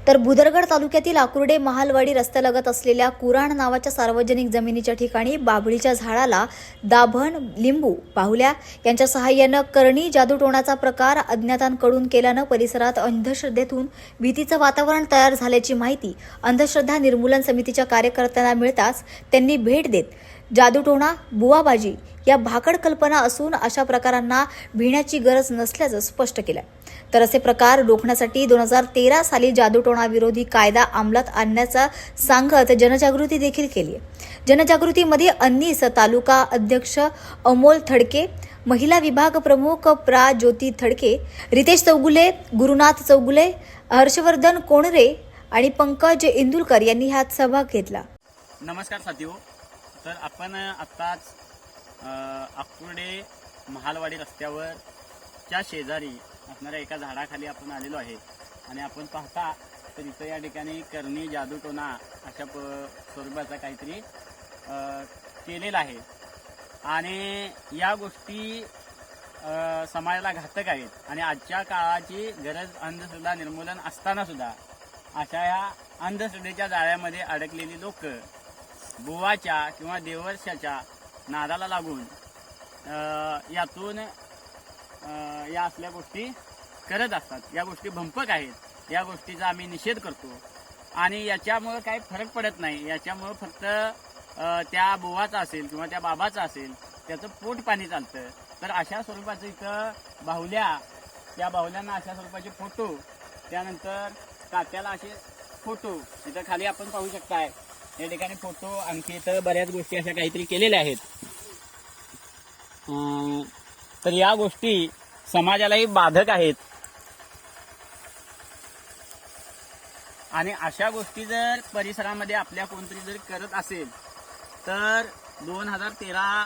तर भुदरगड तालुक्यातील आकुर्डे महालवाडी रस्त्यालगत असलेल्या कुराण नावाच्या सार्वजनिक जमिनीच्या ठिकाणी बाभळीच्या झाडाला दाभण, लिंबू, बाहुल्या यांच्या सहाय्यानं करणी जादूटोणाचा प्रकार अज्ञातांकडून केल्यानं परिसरात अंधश्रद्धेतून भीतीचं वातावरण तयार झाल्याची माहिती अंधश्रद्धा निर्मूलन समितीच्या कार्यकर्त्यांना मिळताच त्यांनी भेट देत जादूटोणा, बुवाबाजी या भाकड कल्पना असून अशा प्रकारांना भिण्याची गरज नसल्याचं स्पष्ट केलं. तर असे प्रकार रोखण्यासाठी 2013 साली जादूटोणा विरोधी कायदा अंमलात आणण्याचा सांगत जनजागृती देखील केली. जनजागृतीमध्ये अन्नीस तालुका अध्यक्ष अमोल थडके, महिला विभाग प्रमुख प्रा. ज्योती थडके, रितेश चौगुले, गुरुनाथ चौगुले, हर्षवर्धन कोणरे आणि पंकज इंदुलकर यांनी ह्यात सहभाग घेतला. नमस्कार साथीओ. तर आपण आत्ताच आकुर्डे महालवाडी रस्त्यावर च्या शेजारी असणाऱ्या एका झाडाखाली आपण आलेलो आहे आणि आपण पाहता तर इथं या ठिकाणी करणी जादूटोणा अशा स्वरूपाचा काहीतरी केलेला आहे आणि या गोष्टी समाजाला घातक आहेत आणि आजच्या काळाची गरज अंधश्रद्धा निर्मूलन असताना सुद्धा अशा या अंधश्रद्धेच्या जाळ्यामध्ये अडकलेली लोक बुवाच्या किंवा देवर्षाच्या नादाला लागून यातून या असल्या गोष्टी करत असतात. या गोष्टी भंपक आहेत. या गोष्टीचा आम्ही निषेध करतो आणि याच्यामुळं काही फरक पडत नाही. याच्यामुळं फक्त त्या बुवाचा असेल किंवा त्या बाबाचा असेल त्याचं पोट पाणी चालतं. तर अशा स्वरूपाचं इथं बाहुल्या, त्या बाहुल्यांना अशा स्वरूपाचे फोटो, त्यानंतर तात्याला असे फोटो इथं खाली आपण पाहू शकताय. या ठिकाणी फोटो, आणखी इथं बऱ्याच गोष्टी अशा काहीतरी केलेल्या आहेत. तर या गोष्टी समाजालाही बाधक आहेत आणि अशा गोष्टी जर परिसरामध्ये आपल्या कोणतरी जर करत असेल तर 2013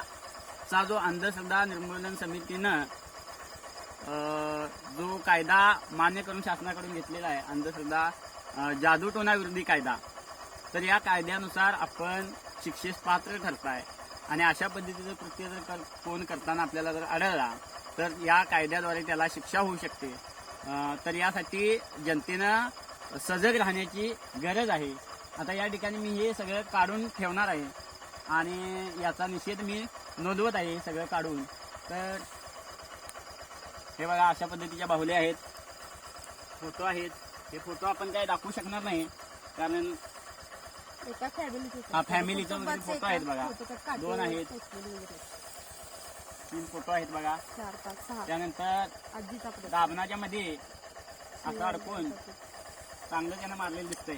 चा जो अंधश्रद्धा निर्मूलन समितीनं जो कायदा मान्य करून शासनाकडून घेतलेला आहे, अंधश्रद्धा जादूटोणा विरोधी कायदा, तर या कायद्यानुसार आपण शिक्षेस पात्र ठरताय आणि अशा पद्धतीचं कृत्य जर कोण करताना आपल्याला जर आढळला तर या कायद्याद्वारे त्याला शिक्षा होऊ शकते. तर यासाठी जनतेनं सजग राहण्याची गरज आहे. आता या ठिकाणी मी हे सगळं काढून ठेवणार आहे आणि याचा निषेध मी नोंदवत आहे सगळं काढून. तर हे बघा, अशा पद्धतीच्या बाहुल्या आहेत, फोटो आहेत. हे फोटो आपण काय दाखवू शकणार नाही कारण फॅमिलीचा फोटो आहेत बघा. 2 आहेत, 3 फोटो आहेत बघा. त्यानंतर दाबणाच्या मध्ये असं अडकून चांगलं त्यानं मारलेलं दिसतंय.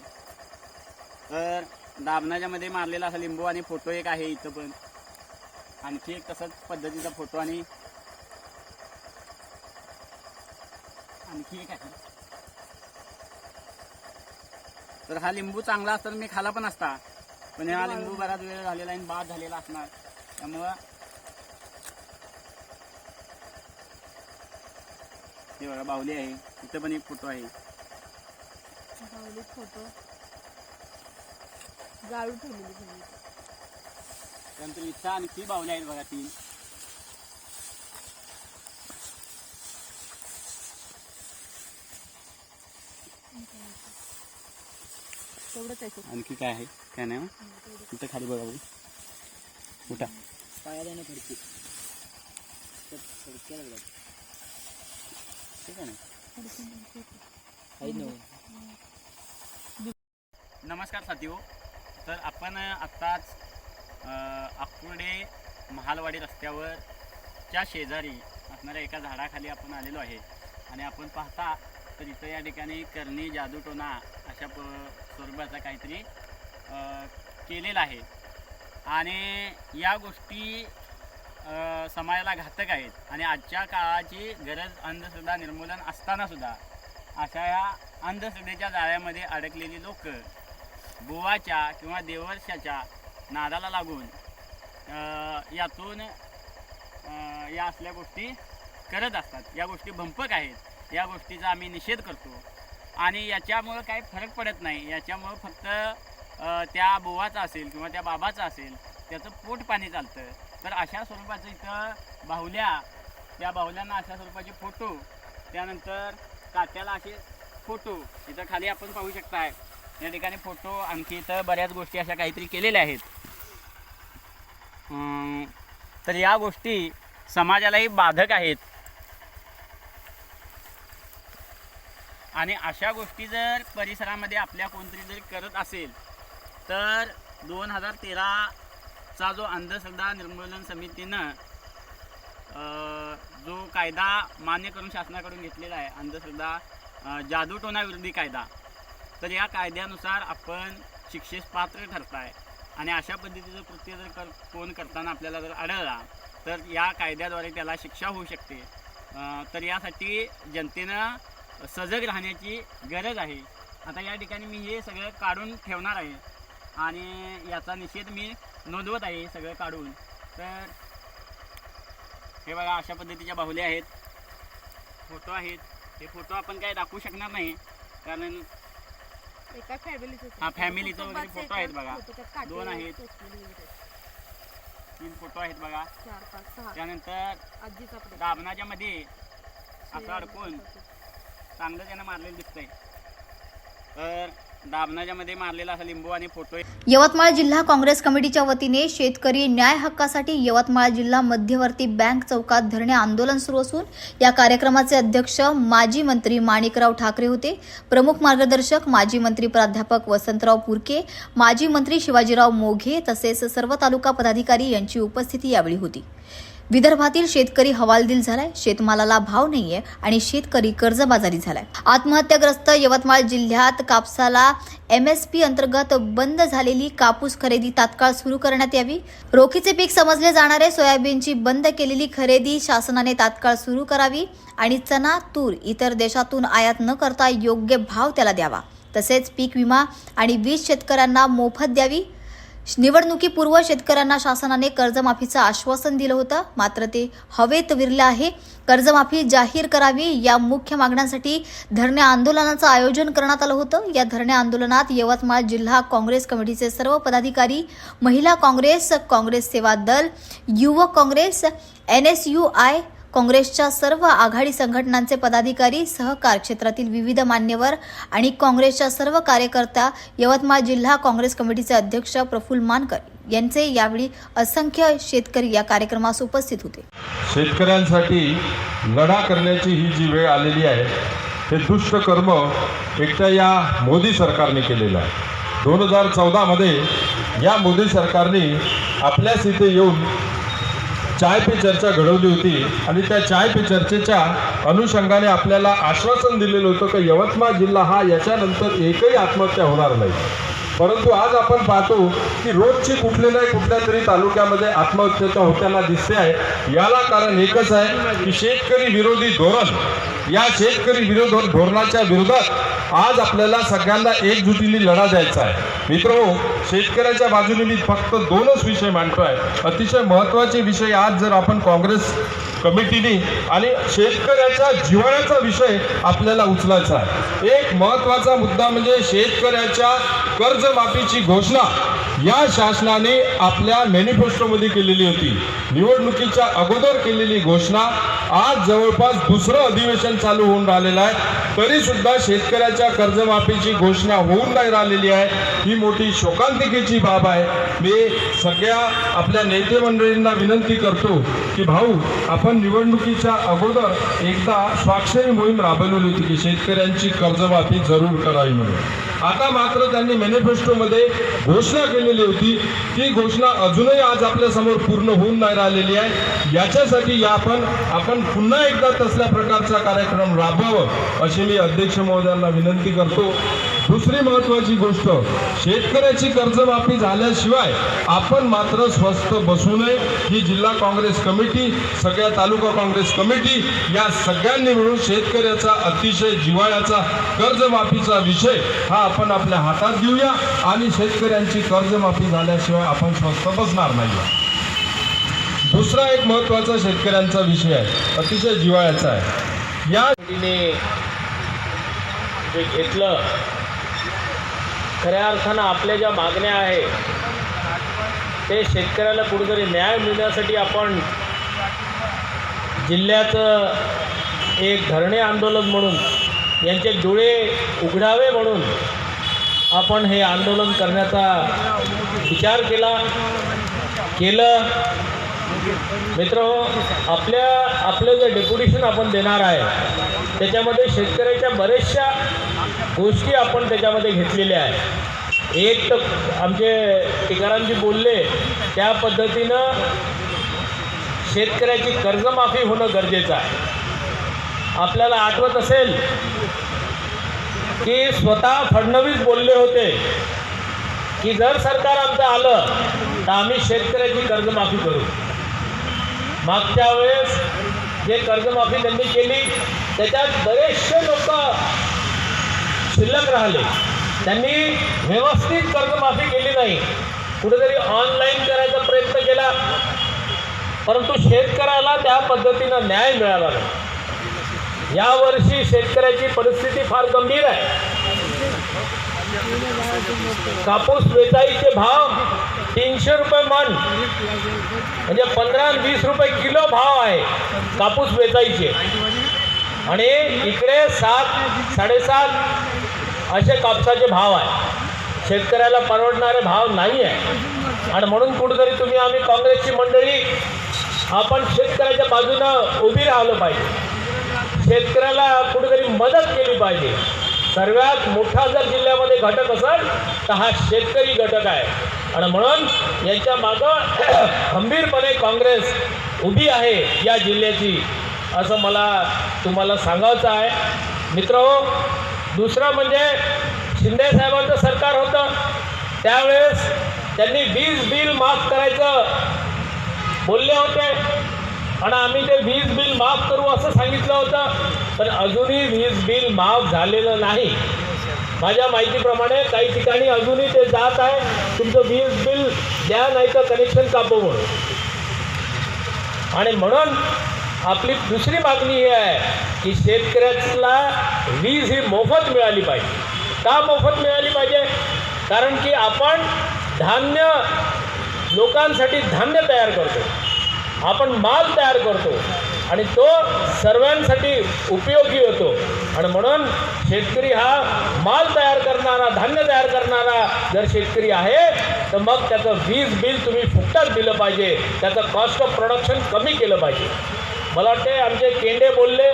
तर दाबणाच्या मध्ये मारलेला असा लिंबू आणि फोटो एक आहे इथं पण. आणखी एक तसंच पद्धतीचा फोटो आणि आणखी एक आहे. तर हा लिंबू चांगला असता तर मी खाला पण असता, पण हा लिंबू बराच वेळ झालेला आणि बाद झालेला असणार. त्यामुळं हे बघा बाहुली आहे. इथं पण एक फोटो आहे. फोटो गाळू ठेवलेली. त्यानंतर इथं आणखी बाहुल्या आहेत बघा 3. आणखी काय आहे काय नाही. इथं खाली बघा बघू, उठा पाया द्याने फडकी ठीक आहे ना. नमस्कार साथीओ. तर आपण आत्ताच आकुर्डे महालवाडी रस्त्यावर च्या शेजारी असणाऱ्या एका झाडाखाली आपण आलेलो आहे आणि आपण पाहता तर इथं या ठिकाणी करणी जादूटोणा अशा स्वरूपाचा काहीतरी केलेला आहे आणि या गोष्टी समाजाला घातक आहेत आणि आजच्या काळाची गरज अंधश्रद्धा निर्मूलन असताना सुद्धा अशा या अंधश्रद्धेच्या जाळ्यामध्ये अडकलेली लोक बुवाच्या किंवा देवर्षाच्या नादाला लागून यातून या असल्या गोष्टी करत असतात. या गोष्टी भंपक आहेत. या गोष्टीचा आम्ही निषेध करतो आणि याच्यामुळं काही फरक पडत नाही. याच्यामुळं फक्त त्या बुवाचा असेल किंवा त्या बाबाचा असेल त्याचं पोट पाणी चालतं. तर अशा स्वरूपाचं इथं बाहुल्या, त्या बाहुल्यांना अशा स्वरूपाचे फोटो, त्यानंतर तात्याला असे फोटो इथं खाली आपण पाहू शकताय. या ठिकाणी फोटो आणखी इथं बऱ्याच गोष्टी अशा काहीतरी केलेल्या आहेत. तर या गोष्टी समाजालाही बाधक आहेत आणि अशा गोष्टी जर परिसरामध्ये आपल्या कोणतरी जर करत असेल तर 2013चा जो अंधश्रद्धा निर्मूलन समितीनं जो कायदा मान्य करून शासनाकडून घेतलेला आहे, अंधश्रद्धा जादूटोणाविरोधी कायदा, तर या कायद्यानुसार आपण शिक्षेस पात्र ठरताय आणि अशा पद्धतीचं कृत्य जर कोण करताना आपल्याला जर आढळला तर या कायद्याद्वारे त्याला शिक्षा होऊ शकते. तर यासाठी जनतेनं सजग राहण्याची गरज आहे. आता या ठिकाणी मी हे सगळं काढून ठेवणार आहे आणि याचा निषेध मी नोंदवत आहे सगळं काढून. तर हे बघा अशा पद्धतीच्या बाहुल्या आहेत, फोटो आहेत. हे फोटो आपण काय दाखवू शकणार नाही कारण एका फॅमिलीचं फॅमिलीचं वगैरे फोटो आहेत बघा. 2 आहेत, 3 फोटो आहेत बघा. 4, 5, 6 त्यानंतर आजीचा प्रेम. दाबणाच्या मध्ये असं अडकून चांगलं त्यानं मारलेलं दिसतंय. तर दाबणाच्या मध्ये मारलेला असा लिंबू आणि फोटो. यवतमाळ जिल्हा काँग्रेस कमिटीच्या वतीने शेतकरी न्याय हक्कासाठी यवतमाळ जिल्हा मध्यवर्ती बँक चौकात धरणे आंदोलन सुरू असून या कार्यक्रमाचे अध्यक्ष माजी मंत्री माणिकराव ठाकरे होते. प्रमुख मार्गदर्शक माजी मंत्री प्राध्यापक वसंतराव पुरके, माजी मंत्री शिवाजीराव मोघे तसेच सर्व तालुका पदाधिकारी यांची उपस्थिती यावेळी होती. विदर्भातील शेतकरी हवालदिल झालाय, शेतमालाला भाव नाहीये आणि शेतकरी कर्जबाजारी झालाय. आत्महत्याग्रस्त यवतमाळ जिल्ह्यात कापसाला MSP अंतर्गत बंद झालेली कापूस खरेदी तात्काळ सुरू करण्यात यावी. रोखीचे पीक समजले जाणारे सोयाबीनची बंद केलेली खरेदी शासनाने तात्काळ सुरू करावी आणि चना, तूर इतर देशातून आयात न करता योग्य भाव त्याला द्यावा. तसेच पीक विमा आणि वीज शेतकऱ्यांना मोफत द्यावी. निवडणुकीपूर्व शेतकऱ्यांना शासनाने कर्जमाफीचं आश्वासन दिलं होतं, मात्र ते हवेत विरलं आहे. कर्जमाफी जाहीर करावी या मुख्य मागण्यांसाठी धरणे आंदोलनाचं आयोजन करण्यात आलं होतं. या धरणे आंदोलनात यवतमाळ जिल्हा काँग्रेस कमिटीचे सर्व पदाधिकारी, महिला काँग्रेस, काँग्रेस सेवा दल, युवक काँग्रेस, NSUI, काँग्रेसच्या सर्व आघाडी संघटनांचे पदाधिकारी, सहकार क्षेत्रातील विविध मान्यवर आणि काँग्रेसच्या सर्व कार्यकर्ता, यवतमाळ जिल्हा काँग्रेस कमिटीचे अध्यक्ष प्रफुल्ल मानकर यांचे यावेळी असंख्य शेतकरी या कार्यक्रमास उपस्थित होते. शेतकऱ्यांसाठी लढा करण्याची ही जी वेळ आलेली आहे, हे दुष्ट कर्म एकट्या या मोदी सरकारने केलेलं आहे. 2014मध्ये या मोदी सरकारने आपल्याच इथे येऊन चाय पे चर्चा घडवली होती आणि त्या चाय पे चर्चेच्या अनुषंगाने आपल्याला आश्वासन दिलेलं होतं की यवतमाळ जिल्हा हा याच्यानंतर एकही आत्महत्या होणार नाही. परंतु आज आपण पाहतो की रोजची कुठल्या नाही कुठल्या तरी तालुक्यामध्ये आत्महत्या होताना दिसते आहे. याला कारण एकच आहे की शेतकरी विरोधी धोरण. या शेतकरी विरोधी धोरणाच्या विरोधात आज आपल्याला सगळ्यांना एकजुटीने लढा द्यायचा आहे. मित्रहो, शेतकऱ्याच्या बाजूने मी फक्त 2च विषय मांडतोय. अतिशय महत्त्वाचे विषय आज जर आपण काँग्रेस कमिटीने आणि शेतकऱ्याच्या जिव्हाळ्याचा विषय आपल्याला उचलायचा आहे. एक महत्त्वाचा मुद्दा म्हणजे शेतकऱ्याच्या कर्जमाफीची घोषणा या शासनाने आपल्या मॅनिफेस्टोमध्ये केलेली होती. निवडणुकीच्या अगोदर केलेली घोषणा आज जवळपास 2रं अधिवेशन चालू होऊन राहिलेलं आहे, तरी सुद्धा शेतकऱ्याच्या कर्जमाफीची घोषणा होऊन नाही राहिलेली आहे. ही मोठी शोकांतिकेची बाब आहे. मी सगळ्या आपल्या नेते मंडळींना विनंती करतो की भाऊ, आपण निवडणुकीच्या अगोदर एकदा स्वाक्षरी मोहीम राबवली होती की शेतकऱ्यांची कर्जमाफी जरूर करावी म्हणून. आता मात्र त्यांनी मॅनिफेस्टोमध्ये घोषणा केलेली होती. ती घोषणा अजूनही आज आपल्या समोर पूर्ण होऊन नाही राहिलेली आहे. याच्यासाठी आपण पुन्हा एकदा तसल्या प्रकारचा कार्यक्रम राबवावं अशी मी अध्यक्ष महोदयांना विनंती करतो. दुसरी महत्त्वाची गोष्ट, शेतकऱ्याची कर्जमाफी झाल्याशिवाय आपण मात्र स्वस्थ बसू नये. ही जिल्हा काँग्रेस कमिटी, सगळ्या तालुका काँग्रेस कमिटी या सगळ्यांनी मिळून शेतकऱ्याचा अतिशय जिव्हाळ्याचा कर्जमाफीचा विषय हा आपण आपल्या हातात घेऊया आणि शेतकऱ्यांची कर्जमाफी झाल्याशिवाय आपण स्वस्थ बसणार नाही. दुसरा एक महत्त्वाचा शेतकऱ्यांचा विषय आहे, अतिशय जिव्हाळ्याचा आहे. या जे घेतलं, खऱ्या अर्थानं आपल्या ज्या मागण्या आहे ते शेतकऱ्याला कुठेतरी न्याय मिळण्यासाठी आपण जिल्ह्यात एक धरणे आंदोलन म्हणून यांचे डोळे उघडावे म्हणून आपण हे आंदोलन करण्याचा विचार केलं. मित्रहो, आपलं जे डेप्युटेशन आपण देणार आहे त्याच्यामध्ये शेतकऱ्याच्या बऱ्याचशा गोष्टी आपण त्याच्यामध्ये घेतलेल्या आहेत. एक तर आमचे टिकारांजी बोलले त्या पद्धतीनं शेतकऱ्याची कर्जमाफी होणं गरजेचं आहे. आपल्याला आठवत असेल की स्वतः फडणवीस बोलले होते की जर सरकार आमचं आलं तर आम्ही शेतकऱ्याची कर्जमाफी करू. मागच्या वेळेस जे कर्जमाफी त्यांनी केली त्याच्यात बरेचसे लोक शिल्लक राहिले. त्यांनी व्यवस्थित कर्जमाफी केली नाही, कुठेतरी ऑनलाईन करायचा प्रयत्न केला, परंतु शेतकऱ्याला त्या पद्धतीनं न्याय मिळाला नाही. यावर्षी शेतकऱ्याची परिस्थिती फार गंभीर आहे. कापूस वेचाईचे भाव 300 रुपये मन, म्हणजे 15-20 रुपये किलो भाव आहे कापूस वेचाईचे, आणि इकडे 7-7.5 असे कापसाचे भाव आहे. शेतकऱ्याला परवडणारे भाव नाही आहे. आणि म्हणून कुठेतरी आम्ही काँग्रेसची मंडळी आपण शेतकऱ्याच्या बाजूनं उभी राहिलं पाहिजे. शेतकऱ्याला कुठेतरी मदत केली पाहिजे. सर्वात मोठा जर जिल्ह्यामध्ये घटक असेल तर हा शेतकरी घटक आहे, आणि म्हणून यांच्या मागं खंबीरपणे काँग्रेस उभी आहे या जिल्ह्याची, असं मला तुम्हाला सांगायचं आहे. मित्रहो, दुसरं म्हणजे शिंदे साहेबांचं सरकार होतं त्यावेळेस त्यांनी वीज बिल माफ करायचं बोलले होते, आणि आम्ही ते वीज बिल माफ करू असं सांगितलं होतं, पण अजूनही वीज बिल माफ झालेलं नाही. माझ्या माहितीप्रमाणे काही ठिकाणी अजूनही ते जात आहे, तुमचं वीज बिल द्या नाही तर कनेक्शन कापू म्हणून. आणि म्हणून आपली दुसरी मागणी ही आहे की शेतकऱ्याला वीज ही मोफत मिळाली पाहिजे. का मोफत मिळाली पाहिजे? कारण की आपण धान्य, लोकांसाठी धान्य तयार करतो, आपण माल तयार करतो, आणि तो सर्वांसाठी उपयोगी होतो. आणि म्हणून शेतकरी हा माल तयार करणारा, धान्य तयार करणारा जर शेतकरी आहे तर मग त्याचं वीज बिल तुम्ही फुकटात दिलं पाहिजे, त्याचं कॉस्ट ऑफ प्रोडक्शन कमी केलं पाहिजे. मला वाटते आमचे केंडे बोलले,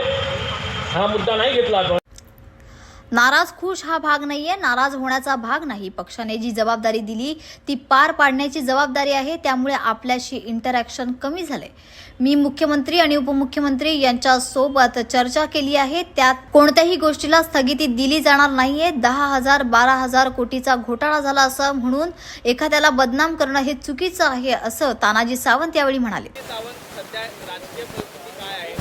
हा मुद्दा नाही घेतला आपण. नाराज खुश हा भाग नाहीये, नाराज होण्याचा भाग नाही. पक्षाने जी जबाबदारी दिली ती पार पाडण्याची जबाबदारी आहे. त्यामुळे आपल्याशी इंटरॅक्शन कमी झाले. मी मुख्यमंत्री आणि उपमुख्यमंत्री यांच्यासोबत चर्चा केली आहे. त्यात कोणत्याही गोष्टीला स्थगिती दिली जाणार नाहीये. 10,000-12,000 कोटीचा घोटाळा झाला असं म्हणून एखाद्याला बदनाम करणं हे चुकीचं आहे, असं तानाजी सावंत यावेळी म्हणाले. सध्या राजकीय परिस्थिती काय आहे?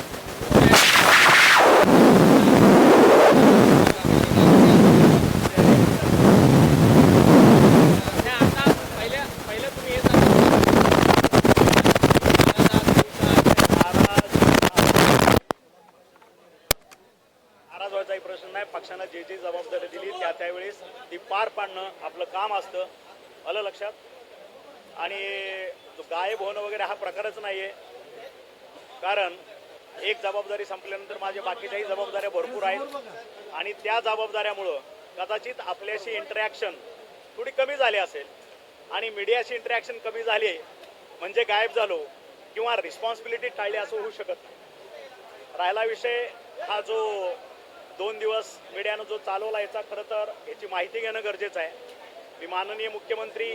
प्रश्न नाही. पक्षानं जे जबाबदारी दिली त्यावेळेस ती पार पाडणं आपलं काम असतं, आलं लक्षात. आणि गायब होणं वगैरे हा प्रकारच नाही आहे, कारण एक जबाबदारी संपल्यानंतर माझ्या बाकीच्याही जबाबदाऱ्या भरपूर आहेत, आणि त्या जबाबदाऱ्यामुळं कदाचित आपल्याशी इंटरॅक्शन थोडी कमी झाली असेल, आणि मीडियाशी इंटरॅक्शन कमी झाली म्हणजे गायब झालो किंवा रिस्पॉन्सिबिलिटी टाळली असं होऊ शकत नाही. राहिला विषय हा जो 2 दिवस मीडियानं जो चालवला, याचा खरं तर याची माहिती घेणं गरजेचं आहे. मी माननीय मुख्यमंत्री,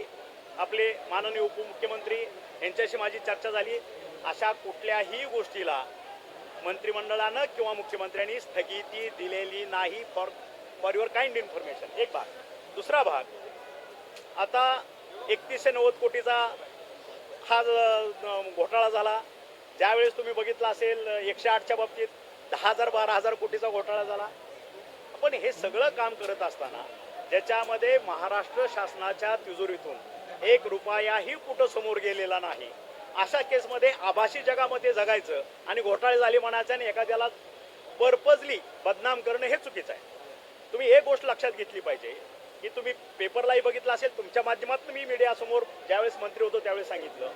आपले माननीय उपमुख्यमंत्री यांच्याशी माझी चर्चा झाली. अशा कुठल्याही गोष्टीला मंत्रिमंडळानं किंवा मुख्यमंत्र्यांनी स्थगिती दिलेली नाही फॉर युअर काइंड इन्फॉर्मेशन. एक भाग. दुसरा भाग, आता 3190 कोटीचा हा घोटाळा झाला. ज्यावेळेस तुम्ही बघितलं असेल 108च्या बाबतीत 10,000-12,000 कोटीचा घोटाळा झाला. पण हे सगळं काम करत असताना ज्याच्यामध्ये महाराष्ट्र शासनाच्या तिजोरीतून 1 रुपयाही कुठं समोर गेलेला नाही, अशा केसमध्ये आभासी जगामध्ये जगायचं आणि घोटाळे झाले म्हणायचं आणि एखाद्याला पर्पजली बदनाम करणं हे चुकीचं आहे. तुम्ही एक गोष्ट लक्षात घेतली पाहिजे की तुम्ही पेपरलाही बघितलं असेल, तुमच्या माध्यमातून मी मीडियासमोर ज्यावेळेस मंत्री होतो त्यावेळेस सांगितलं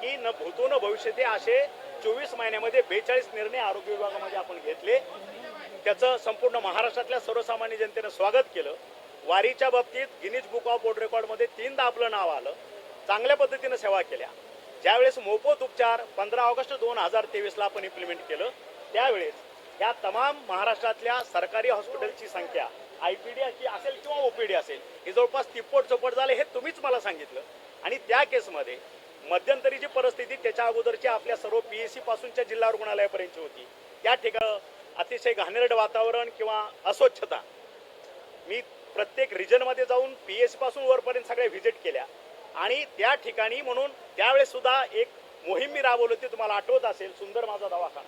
की न भूतो न भविष्यते असे 24 महिन्यामध्ये 42 निर्णय आरोग्य विभागामध्ये आपण घेतले. त्याचं संपूर्ण महाराष्ट्रातल्या सर्वसामान्य जनतेनं स्वागत केलं. वारीच्या बाबतीत गिनीज बुक ऑफ वर्ल्ड रेकॉर्डमध्ये 3दा आपलं नाव आलं. चांगल्या पद्धतीनं सेवा केल्या. ज्यावेळेस मोफत उपचार 15 ऑगस्ट 2023ला आपण इम्प्लिमेंट केलं, त्यावेळेस या तमाम महाराष्ट्रातल्या सरकारी हॉस्पिटलची संख्या IPD असेल किंवा OPD असेल हे जवळपास तिप्पट चौपट झाले, हे तुम्हीच मला सांगितलं. आणि त्या केसमध्ये मध्यंतरीची परिस्थिती त्याच्या अगोदरची आपल्या सर्व PSC पासूनच्या जिल्हा रुग्णालयापर्यंतची होती. त्या ठिकाणी अतिशय घाणेरड वातावरण किंवा अस्वच्छता. मी प्रत्येक रिजनमध्ये जाऊन PSC पासून वरपर्यंत सगळ्या व्हिजिट केल्या आणि त्या ठिकाणी म्हणून त्यावेळेस सुद्धा एक मोहीम मी राबवली होती, तुम्हाला आठवत असेल, सुंदर माझा दवाखाना.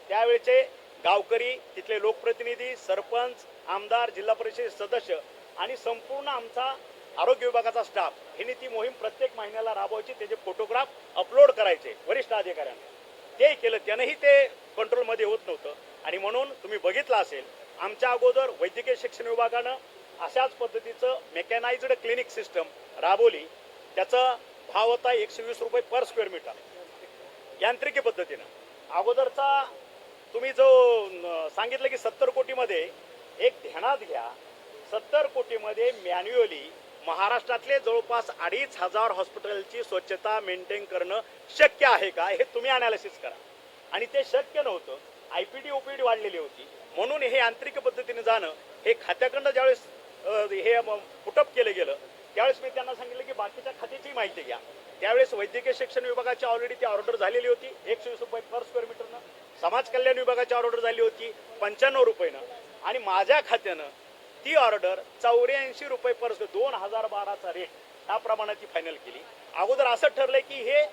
त्यावेळेचे गावकरी, तिथले लोकप्रतिनिधी, सरपंच, आमदार, जिल्हा परिषद सदस्य आणि संपूर्ण आमचा आरोग्य विभागाचा स्टाफ यांनी ती मोहीम प्रत्येक महिन्याला राबवायची. त्याचे फोटोग्राफ अपलोड करायचे वरिष्ठ अधिकाऱ्यांनी. ते केलं, त्यानंही ते कंट्रोलमध्ये होत नव्हतं. आणि म्हणून तुम्ही बघितलं असेल, आमच्या अगोदर वैद्यकीय शिक्षण विभागानं अशाच पद्धतीचं मेकॅनाइज्ड क्लिनिक सिस्टम राबवली. त्याचा भाव होता 120 रुपये पर स्क्वेअर मीटर यांत्रिकी पद्धतीनं. अगोदरचा तुम्ही जो सांगितलं की 70 कोटीमध्ये, एक ध्यानात घ्या, 70 कोटीमध्ये मॅन्युअली महाराष्ट्रातले जवळपास 2500 हॉस्पिटलची स्वच्छता मेंटेन करणं शक्य आहे का, हे तुम्ही अनालिसिस करा. आणि ते शक्य नव्हतं. IPD OPD वाढलेली होती. म्हणून हे यांत्रिक पद्धतीने जाणं, हे खात्याकडनं ज्यावेळेस हे पुटअप केलं गेलं, त्यावेळेस मी त्यांना सांगितलं की बाकीच्या खात्याची माहिती घ्या. त्यावेळेस वैद्यकीय शिक्षण विभागाची ऑलरेडी ती ऑर्डर झालेली होती 120 रुपये पर स्क्वेअर मीटरनं. समाज कल्याण विभागाची ऑर्डर झाली होती 95 रुपयेनं. आणि माझ्या खात्यानं ती ऑर्डर 84 रुपये पर स्क्वेअर, 2012चा रेट ह्या प्रमाणात ती फायनल केली. अगोदर असं ठरलंय की हे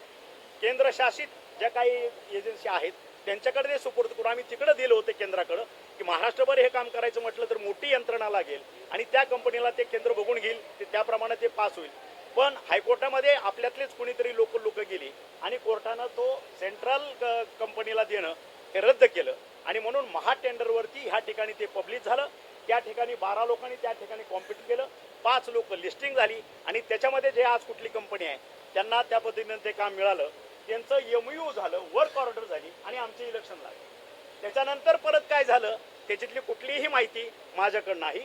केंद्रशासित ज्या काही एजन्सी आहेत त्यांच्याकडे ते सुपूर्द करू. आम्ही तिकडे दिलं होतं केंद्राकडं की महाराष्ट्रभर हे काम करायचं म्हटलं तर मोठी यंत्रणा लागेल आणि त्या कंपनीला ते केंद्र बघून घेईल, ते त्याप्रमाणे ते पास होईल. पण हायकोर्टामध्ये आपल्यातलेच कोणीतरी लोक गेली आणि कोर्टानं तो सेंट्रल कंपनीला देणं हे रद्द केलं. आणि म्हणून महाटेंडरवरती ह्या ठिकाणी ते पब्लिश झालं. त्या ठिकाणी 12 लोकांनी त्या ठिकाणी कॉम्पिट केलं. 5 लोक लिस्टिंग झाली आणि त्याच्यामध्ये जे आज कुठली कंपनी आहे त्यांना त्या पद्धतीनं ते काम मिळालं. त्यांचं MOU झालं, वर्क ऑर्डर झाली आणि आमचे इलेक्शन लागले. त्याच्यानंतर परत काय झालं त्याच्यातली कुठलीही माहिती माझ्याकडे नाही.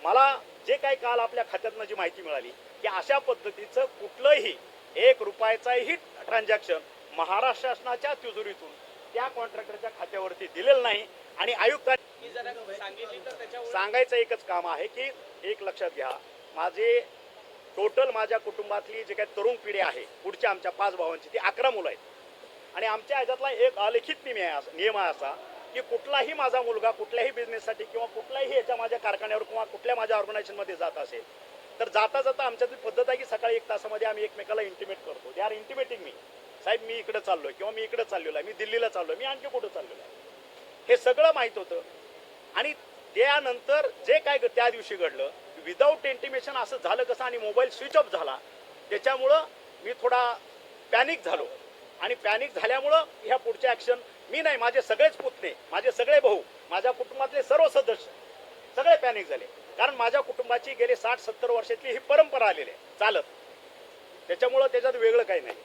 मला जे काही काल आपल्या खात्यातनं जी माहिती मिळाली की अशा पद्धतीचं कुठलंही 1 रुपयाचाही ट्रान्झॅक्शन महाराष्ट्र शासनाच्या तिजोरीतून त्या कॉन्ट्रॅक्टरच्या खात्यावरती दिलेलं नाही. आणि आयुक्तांनी सांगायचं एकच काम आहे की एक लक्षात घ्या, माझे टोटल माझ्या कुटुंबातली जे काही तरुण पिढी आहे पुढच्या आमच्या 5 भावांची ती 11 मुलं आहेत. आणि आमच्या ह्याच्यातला एक अलिखित नियम आहे असा की कुठलाही माझा मुलगा कुठल्याही बिझनेससाठी किंवा कुठल्याही याच्या माझ्या कारखान्यावर किंवा कुठल्या माझ्या ऑर्गनायझेशनमध्ये जात असेल तर जाता जाता आमच्यातली पद्धत आहे की सकाळी 1 तासामध्ये आम्ही एकमेकाला इंटिमेट करतो. दे आर इंटिमेटिंग मी, साहेब मी इकडे चाललोय किंवा मी इकडे चाललेलो आहे, मी दिल्लीला चाललोय, मी आणखी कुठं चाललेलो आहे, हे सगळं माहीत होतं. आणि त्यानंतर जे काय त्या दिवशी घडलं विदाऊट इंटिमेशन असं झालं कसं आणि मोबाईल स्विच ऑफ झाला, त्याच्यामुळं मी थोडा पॅनिक झालो. आणि पॅनिक झाल्यामुळं ह्या पुढच्या ॲक्शन मी नाही, माझे सगळेच पुतणे, माझे सगळे भाऊ, माझ्या कुटुंबातले सर्व सदस्य सगळे पॅनिक झाले. कारण माझ्या कुटुंबाची गेले 60-70 वर्षातली ही परंपरा आलेली आहे चालत. त्याच्यामुळं त्याच्यात वेगळं काही नाही.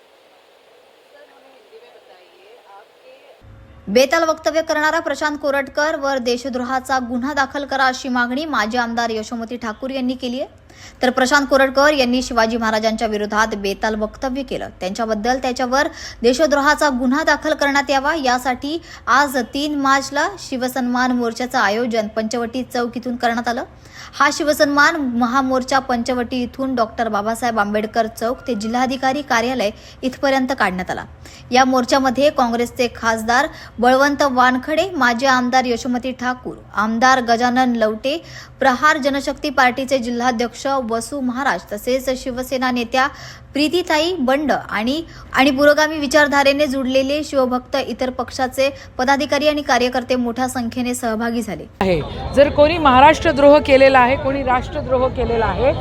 बेताल वक्तव्य करणारा प्रशांत कोरटकर वर देशद्रोहाचा गुन्हा दाखल करा अशी मागणी माजी आमदार यशोमती ठाकूर यांनी केली आहे. तर प्रशांत कोरटकर यांनी शिवाजी महाराजांच्या विरोधात बेताल वक्तव्य केलं. त्यांच्याबद्दल त्याच्यावर देशद्रोहाचा गुन्हा दाखल करण्यात यावा यासाठी आज 3 मार्चला शिवसन्मान मोर्चाचं आयोजन पंचवटी चौक इथून करण्यात आलं. हा शिवसन्मान महामोर्चा पंचवटी इथून डॉक्टर बाबासाहेब आंबेडकर चौक ते जिल्हाधिकारी कार्यालय इथपर्यंत काढण्यात आला. या मोर्चामध्ये काँग्रेसचे खासदार बळवंत वानखडे, माजी आमदार यशोमती ठाकूर, आमदार गजानन लवटे, प्रहार जनशक्ती पार्टीचे जिल्हाध्यक्ष वसू महाराज तसेच शिवसेना नेत्या प्रीतीताई बंड आणि पुरोगामी विचारधारेने जुडलेले शिवभक्त इतर पक्षाचे पदाधिकारी आणि कार्यकर्ते मोठ्या संख्येने सहभागी झाले आहे. जर कोणी महाराष्ट्रद्रोह केलेला आहे, कोणी राष्ट्रद्रोह केलेला आहे,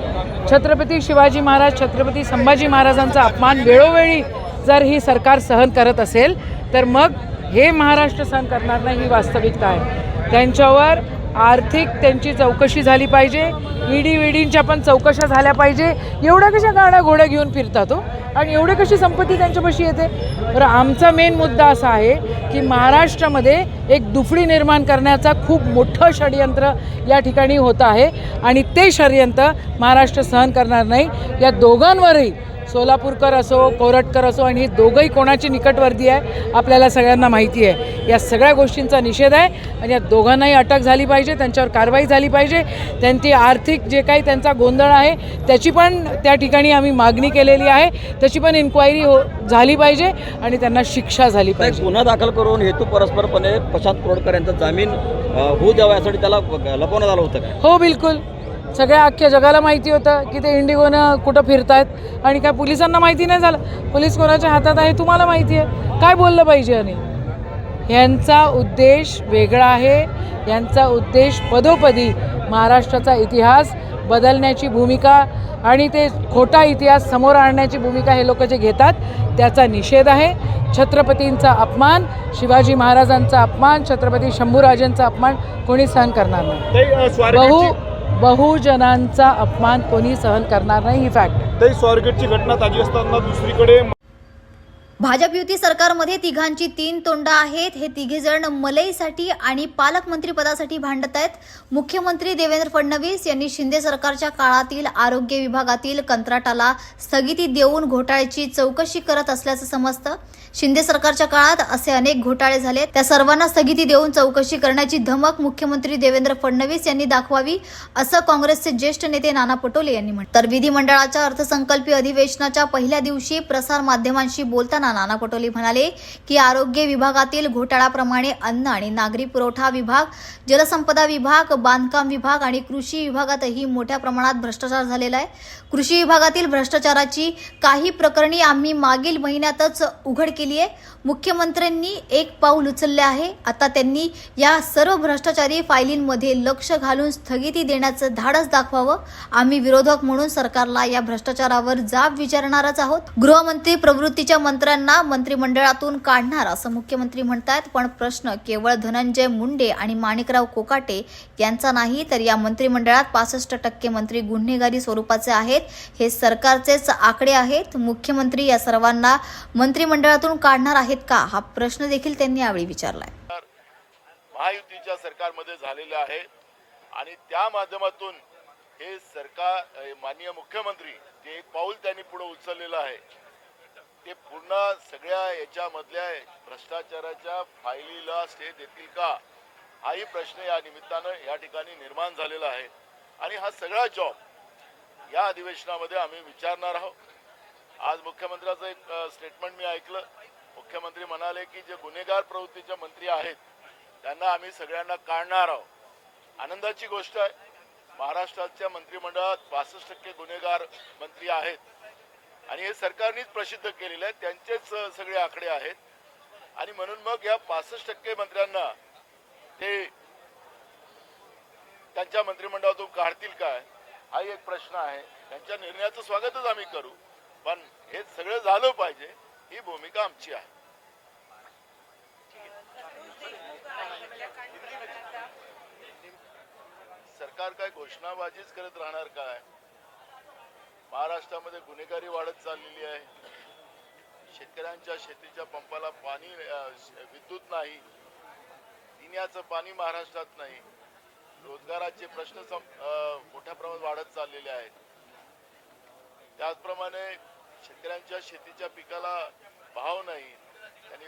छत्रपती शिवाजी महाराज, छत्रपती संभाजी महाराजांचा अपमान वेळोवेळी जर ही सरकार सहन करत असेल तर मग हे महाराष्ट्र सहन करणार नाही, ही वास्तविकता आहे. त्यांच्यावर आर्थिक त्यांची चौकशी झाली पाहिजे, ईडी विडींच्या पण चौकशा झाल्या पाहिजे. एवढ्या कशा गाड्या घोड्या घेऊन फिरतात हो, आणि एवढी कशी संपत्ती त्यांच्यापाशी येते. तर आमचा मेन मुद्दा असा आहे की महाराष्ट्रामध्ये एक दुफडी निर्माण करण्याचा खूप मोठं षडयंत्र या ठिकाणी होत आहे, आणि ते षडयंत्र महाराष्ट्र सहन करणार नाही. या दोघांवरही, सोलापूरकर असो, कोरटकर असो, आणि हे दोघंही कोणाची निकटवर्ती आहे आपल्याला सगळ्यांना माहिती आहे. या सगळ्या गोष्टींचा निषेध आहे, आणि या दोघांनाही अटक झाली पाहिजे, त्यांच्यावर कारवाई झाली पाहिजे. त्यांची आर्थिक जे काही त्यांचा गोंधळ आहे त्याची पण त्या ठिकाणी आम्ही मागणी केलेली आहे. त्याची पण इन्क्वायरी झाली पाहिजे आणि त्यांना शिक्षा झाली पाहिजे. गुन्हा दाखल करून हेतू परस्परपणे प्रशांत कोरटकर यांचा जामीन होऊ द्यावा यासाठी त्याला लपवण्यात आलं होतं का? हो, बिलकुल. सगळ्या अख्ख्या जगाला माहिती होतं की ते इंडिगोनं कुठं फिरतायत, आणि काय पोलिसांना माहिती नाही झालं? पोलीस कोणाच्या हातात आहे तुम्हाला माहिती आहे. काय बोललं पाहिजे? आणि यांचा उद्देश वेगळा आहे. यांचा उद्देश पदोपदी महाराष्ट्राचा इतिहास बदलण्याची भूमिका आणि ते खोटा इतिहास समोर आणण्याची भूमिका हे लोक जे घेतात त्याचा निषेध आहे. छत्रपतींचा अपमान, शिवाजी महाराजांचा अपमान, छत्रपती शंभूराजांचा अपमान कोणी सहन करणार नाही. बहुजनांचा अपमान कोणी सहन करणार नाही, ही फॅक्ट. स्वारगेटची घटना ताजी असताना दुसरीकडे भाजप युती सरकारमध्ये तिघांची तीन तोंड आहेत. हे तिघे जण मलईसाठी आणि पालकमंत्री पदासाठी भांडत आहेत. मुख्यमंत्री देवेंद्र फडणवीस यांनी शिंदे सरकारच्या काळातील आरोग्य विभागातील कंत्राटाला स्थगिती देऊन घोटाळ्याची चौकशी करत असल्याचं समजतं. शिंदे सरकारच्या काळात असे अनेक घोटाळे झाले, त्या सर्वांना स्थगिती देऊन चौकशी करण्याची धमक मुख्यमंत्री देवेंद्र फडणवीस यांनी दाखवावी, असं काँग्रेसचे ज्येष्ठ नेते नाना पटोले यांनी म्हटलं. तर विधिमंडळाच्या अर्थसंकल्पीय अधिवेशनाच्या पहिल्या दिवशी प्रसार माध्यमांशी बोलताना नाना पटोले म्हणाले की आरोग्य विभागातील घोटाळ्याप्रमाणे अन्न आणि नागरी पुरवठा विभाग, जलसंपदा विभाग, बांधकाम विभाग आणि कृषी विभागातही मोठ्या प्रमाणात भ्रष्टाचार झालेला आहे. कृषी विभागातील भ्रष्टाचाराची काही प्रकरणी आम्ही मागील महिन्यातच उघड केली आहे. मुख्यमंत्र्यांनी एक पाऊल उचलले आहे. आता त्यांनी या सर्व भ्रष्टाचारी फायलींमध्ये लक्ष घालून स्थगिती देण्याचं धाडस दाखवावं. आम्ही विरोधक म्हणून सरकारला या भ्रष्टाचारावर जाब विचारणारच आहोत. गृहमंत्री प्रवृत्तीच्या मंत्र्यांना मंत्रिमंडळातून काढणार असं मुख्यमंत्री म्हणतात, पण प्रश्न केवळ धनंजय मुंडे आणि माणिकराव कोकाटे यांचा नाही, तर या मंत्रिमंडळात 65% मंत्री गुन्हेगारी स्वरूपाचे आहेत. हे सरकारचेच आकडे आहेत. मुख्यमंत्री या सर्वांना मंत्रिमंडळातून काढणार आहेत का, हा प्रश्न देखील त्यांनी यावेळी विचारलाय. महायुतीच्या सरकारमध्ये झालेले आहे आणि त्या माध्यमातून हे सरकार, माननीय मुख्यमंत्री जे एक पाऊल त्यांनी पुढे उचललेलं आहे ते पूर्ण सगळ्या याच्यामधल्या भ्रष्टाचाराच्या फायलीला स्टे देतील का, हाही प्रश्न या निमित्तानं या ठिकाणी निर्माण झालेला आहे. आणि हा सगळा जॉब या अधिवेशनामध्ये आम्ही विचारणार आहोत. आज मुख्यमंत्र्याचं एक स्टेटमेंट मी ऐकलं. मुख्यमंत्री म्हणाले की जे गुन्हेगार प्रवृत्तीचे मंत्री आहेत त्यांना आम्ही सगळ्यांना काढणार आहोत. आनंदाची गोष्ट आहे. महाराष्ट्राच्या मंत्रिमंडळात 65% गुन्हेगार मंत्री आहेत आणि हे सरकारनेच प्रसिद्ध केलेले आहेत, त्यांचेच सगळे आकडे आहेत. आणि म्हणून मग या 65% मंत्र्यांना ते त्यांच्या मंत्रिमंडळातून काढतील काय, हा एक प्रश्न आहे. त्यांच्या निर्णयाचं स्वागतच आम्ही करू, पण हे सगळं झालं पाहिजे, ही भूमिका आमची आहे. सरकार काय घोषणाबाजीच करत राहणार काय? महाराष्ट्रामध्ये गुन्हेगारी वाढत चाललेली आहे. शेतकऱ्यांच्या शेतीच्या पंपाला पाणी, विद्युत नाही, पिण्याचं पाणी महाराष्ट्रात नाही. रोजगाराचे प्रश्न मोठ्या प्रमाणात वाढत चाललेले आहेत. त्याचप्रमाणे शेतकऱ्यांच्या शेतीच्या पिकाला भाव नाही. त्यांनी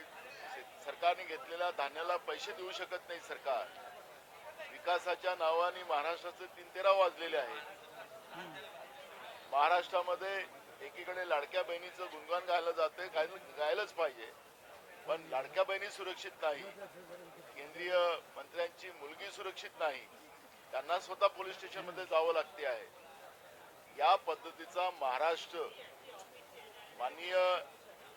सरकारने घेतलेल्या धान्याला पैसे देऊ शकत नाही सरकार. विकासाच्या नावाने महाराष्ट्राचे 3-13 वाजलेले आहेत. महाराष्ट्रामध्ये एकीकडे लाडक्या बहिणीचं गुणगान गायलं जाते, गायलंच पाहिजे, पण लाडक्या बहिणी सुरक्षित नाही. केंद्रीय मंत्र्यांची मुलगी सुरक्षित नाही, त्यांना स्वतः पोलीस स्टेशनमध्ये जावं लागते आहे. या पद्धतीचा महाराष्ट्र माननीय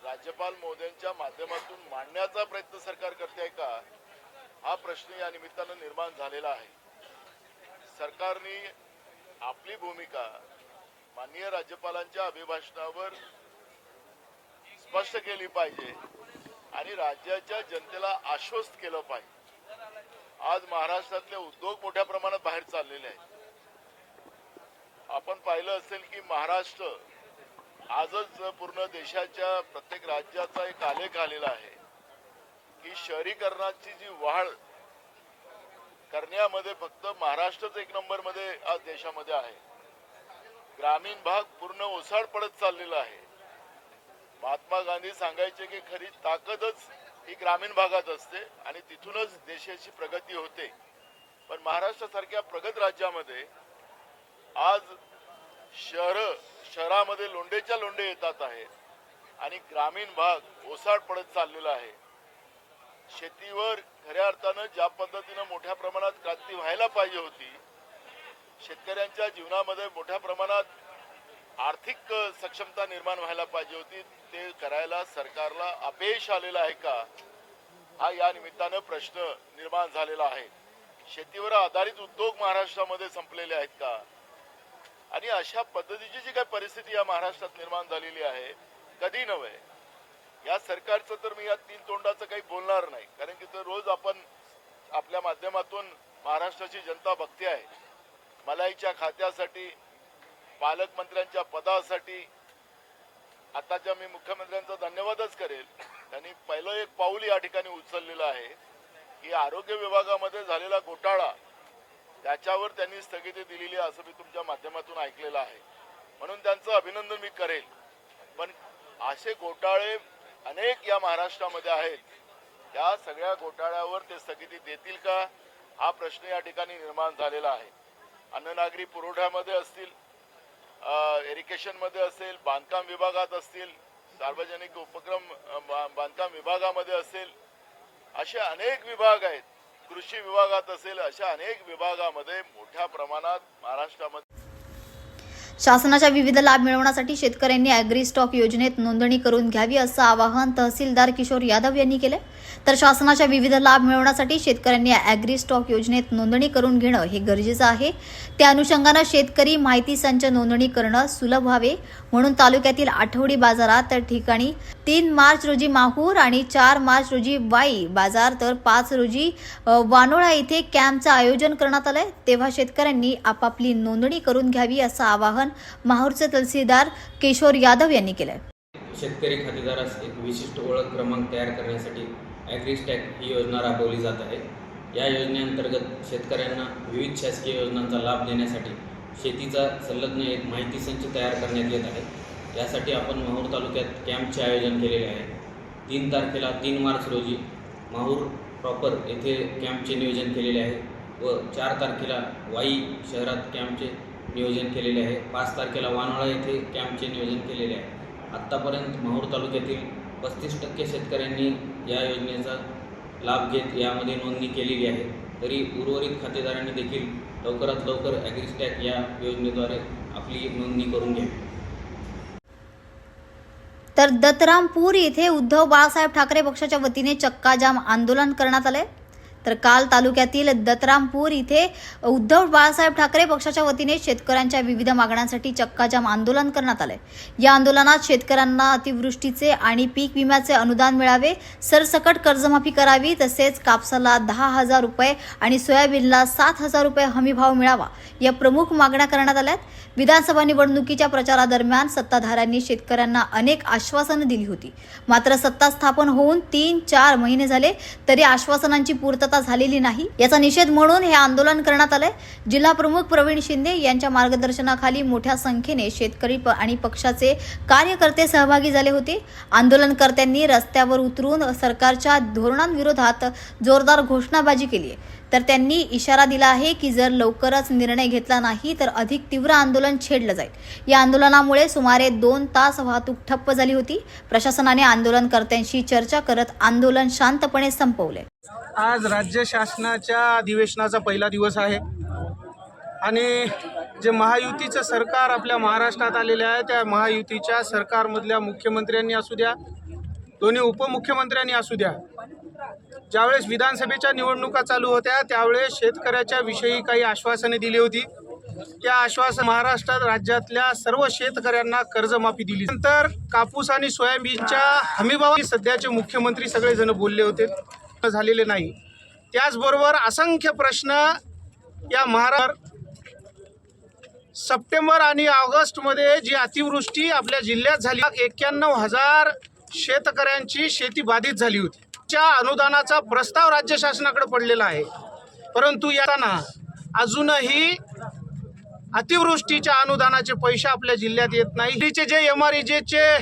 राज्यपाल महोदयांच्या माध्यमातून मांडण्याचा प्रयत्न सरकार करते आहे का, हा प्रश्न या निमित्तानं निर्माण झालेला आहे. सरकारने आपली भूमिका माननीय राज्यपालांच्या अभिभाषणावर स्पष्ट केली पाहिजे आणि राज्याच्या जनतेला आश्वस्त केलं पाहिजे. आज महाराष्ट्रातले उद्योग मोठ्या प्रमाणात बाहेर चाललेले आहेत. आपण पाहिलं असेल की महाराष्ट्र आजच पूर्ण देशाच्या प्रत्येक राज्याचा एक आलेख आलेला आहे की शहरीकरणाची जी वाढ करण्यामध्ये फक्त महाराष्ट्रच एक नंबरमध्ये आज देशामध्ये आहे. ग्रामीण भाग पूर्ण ओसाड पडत चाललेला आहे. महात्मा गांधी सांगायचे की खरी ताकदच ही ग्रामीण भागात असते आणि तिथूनच देशाची प्रगती होते. पण महाराष्ट्रासारख्या प्रगत राज्यामध्ये आज शहरामध्ये लोंढेच्या लोंढे येतात आहेत आणि ग्रामीण भाग ओसाड पडत चाललेला आहे. शेतीवर खऱ्या अर्थानं ज्या पद्धतीनं मोठ्या प्रमाणात क्रांती व्हायला पाहिजे होती, शेतकऱ्यांच्या जीवनामध्ये मोठ्या प्रमाणात आर्थिक सक्षमता निर्माण व्हायला पाहिजे होती, ते करायला सरकारला अपयश आलेलं आहे का, हा या निमित्तानं प्रश्न निर्माण झालेला आहे. शेतीवर आधारित उद्योग महाराष्ट्रामध्ये संपलेले आहेत का, आणि अशा पद्धतीची जी काही परिस्थिती या महाराष्ट्रात निर्माण झालेली आहे, कधी नव्हे. या सरकारचं तर मी या तीन तोंडाचं काही बोलणार नाही, कारण की तर रोज आपण आपल्या माध्यमातून महाराष्ट्राची जनता बघते आहे. मलाईच्या खात्यासाठी, पालकमंत्र्यांच्या पदासाठी आताच्या मी मुख्यमंत्र्यांचा धन्यवादच करेल. त्यांनी पहिलं एक पाऊल या ठिकाणी उचललेलं आहे की आरोग्य विभागामध्ये झालेला घोटाळा त्याच्यावर त्यांनी स्थगिती दिलेली आहे, असं मी तुमच्या माध्यमातून ऐकलेलं आहे. म्हणून त्यांचं अभिनंदन मी करेल. पण असे घोटाळे अनेक या महाराष्ट्रामध्ये आहेत. त्या सगळ्या घोटाळ्यावर ते स्थगिती देतील का, हा प्रश्न या ठिकाणी निर्माण झालेला आहे. अन्न नागरी पुरवठ्यामध्ये असतील, इरिगेशनमध्ये असेल, बांधकाम विभागात असतील, सार्वजनिक उपक्रम बांधकाम विभागामध्ये असेल, असे अनेक विभाग आहेत, कृषी विभागात असेल, अशा अनेक विभागामध्ये मोठ्या प्रमाणात महाराष्ट्रामध्ये शासनाच्या विविध लाभ मिळवण्यासाठी शेतकऱ्यांनी अॅग्री स्टॉक योजनेत नोंदणी करून घ्यावी असं आवाहन तहसीलदार किशोर यादव यांनी केले. तर शासनाच्या विविध लाभ मिळवण्यासाठी शेतकऱ्यांनी अॅग्री स्टॉक योजनेत नोंदणी करून घेणं हे गरजेचं आहे. त्या अनुषंगानं शेतकरी माहिती संच नोंदणी करणं सुलभ व्हावे म्हणून तालुक्यातील आठवडी बाजारात ठिकाणी 3 मार्च रोजी माहूर आणि 4 मार्च रोजी वाई बाजार तर 5 रोजी वानोळा येथे कॅम्पचं आयोजन करण्यात आलंय. तेव्हा शेतकऱ्यांनी आपापली नोंदणी करून घ्यावी असं आवाहन माहूरचे तहसीलदार किशोर यादव यांनी केलंय. शेतकरी खातेदारास एक विशिष्ट ओळख क्रमांक तयार करण्यासाठी ॲग्रीस्टॅक ही योजना राबवली जात आहे. या योजनेअंतर्गत शेतकऱ्यांना विविध शासकीय योजनांचा लाभ देण्यासाठी शेतीचा संलग्न एक माहिती संच तयार करण्यात येत आहे. यासाठी आपण माहूर तालुक्यात कॅम्पचे आयोजन केलेले आहे. 3 तारखेला 3 मार्च रोजी माहूर प्रॉपर येथे कॅम्पचे नियोजन केलेले आहे व 4 तारखेला वाई शहरात कॅम्पचे नियोजन केलेले आहे. 5 तारखेला वानोळा येथे कॅम्पचे नियोजन केलेले आहे. आत्तापर्यंत माहूर तालुक्यातील 35% शेतकऱ्यांनी या योजनेचा लाभ घेत यामध्ये नोंदणी केलेली आहे. तरी उर्वरित खातेदारांनी देखील लवकरात लवकर ॲग्रीस्टॅक या योजनेद्वारे आपली नोंदणी करून घ्यावी. तर दत्तरामपूर येथे उद्धव बाळासाहेब ठाकरे पक्षाच्या वतीने चक्काजाम आंदोलन करण्यात आले. तर काल तालुक्यातील दत्तरामपूर इथे उद्धव बाळासाहेब ठाकरे पक्षाच्या वतीने शेतकऱ्यांच्या विविध मागण्यांसाठी चक्काजाम आंदोलन करण्यात आले. या आंदोलनात शेतकऱ्यांना अतिवृष्टीचे आणि पीक विम्याचे अनुदान मिळावे, सरसकट कर्जमाफी करावी, तसेच कापसाला 10,000 रुपये आणि सोयाबीनला 7,000 रुपये हमीभाव मिळावा या प्रमुख मागण्या करण्यात आल्यात. विधानसभा निवडणुकीच्या प्रचारादरम्यान सत्ताधाऱ्यांनी शेतकऱ्यांना अनेक आश्वासनं दिली होती. मात्र सत्ता स्थापन होऊन 3-4 महिने झाले तरी आश्वासनांची पूर्तता झालेली नाही. याचा निषेध म्हणून हे आंदोलन करण्यात आले. जिल्हा प्रमुख प्रवीण शिंदे यांच्या मार्गदर्शनाखाली मोठ्या संख्येने शेतकरी आणि पक्षाचे कार्यकर्ते सहभागी झाले होते. आंदोलनकर्त्यांनी रस्त्यावर उतरून सरकारच्या धोरणांविरोधात जोरदार घोषणाबाजी केली आहे. तर त्यांनी इशारा दिला आहे की जर लवकरच निर्णय घेतला नाही तर अधिक तीव्र आंदोलन छेडलं जाईल. या आंदोलनामुळे सुमारे 2 तास वाहतूक ठप्प झाली होती. प्रशासनाने आंदोलनकर्त्यांशी चर्चा करत आंदोलन शांतपणे संपवले. आज राज्य शासनाच्या अधिवेशनाचा पहिला दिवस आहे आणि जे महायुतीचं सरकार आपल्या महाराष्ट्रात आलेले आहे त्या महायुतीच्या सरकारमधल्या मुख्यमंत्र्यांनी असू द्या, दोन्ही उपमुख्यमंत्र्यांनी असू द्या, ज्यावेळेस विधानसभेच्या निवडणुका चालू होत्या त्यावेळेस शेतकऱ्याच्या विषयी काही आश्वासने दिली होती. त्या आश्वासन महाराष्ट्रात राज्यातल्या सर्व शेतकऱ्यांना कर्जमाफी दिली. नंतर कापूस आणि सोयाबीनच्या हमीभावावर सध्याचे मुख्यमंत्री सगळेजण बोलले होते, झालेले नाही. त्याचबरोबर असंख्य प्रश्न या महाराष्ट्र सप्टेंबर आणि ऑगस्टमध्ये जी अतिवृष्टी आपल्या जिल्ह्यात झाली, 91,000 शेतकऱ्यांची शेती बाधित झाली होती. त्या अनुदानाचा प्रस्ताव राज्य शासनाकडे पडलेला आहे, परंतु याना अजूनही अतिवृष्टीच्या अनुदानाचे पैसे आपल्या जिल्ह्यात येत नाही. जे MREGचे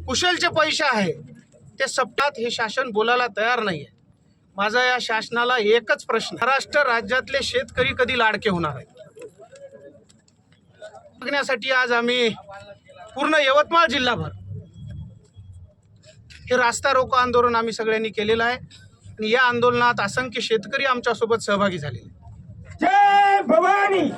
कुशलचे पैसे आहे ते सप्ताहात हे शासन बोलायला तयार नाही आहे. माझा या शासनाला एकच प्रश्न, महाराष्ट्र राज्यातले शेतकरी कधी लाडके होणार आहेत बघण्यासाठी आज आम्ही पूर्ण यवतमाळ जिल्हाभर हे रास्ता रोको आंदोलन आम्ही सगळ्यांनी केलेलं आहे आणि या आंदोलनात असंख्य शेतकरी आमच्यासोबत सहभागी झालेले. जय भवानी.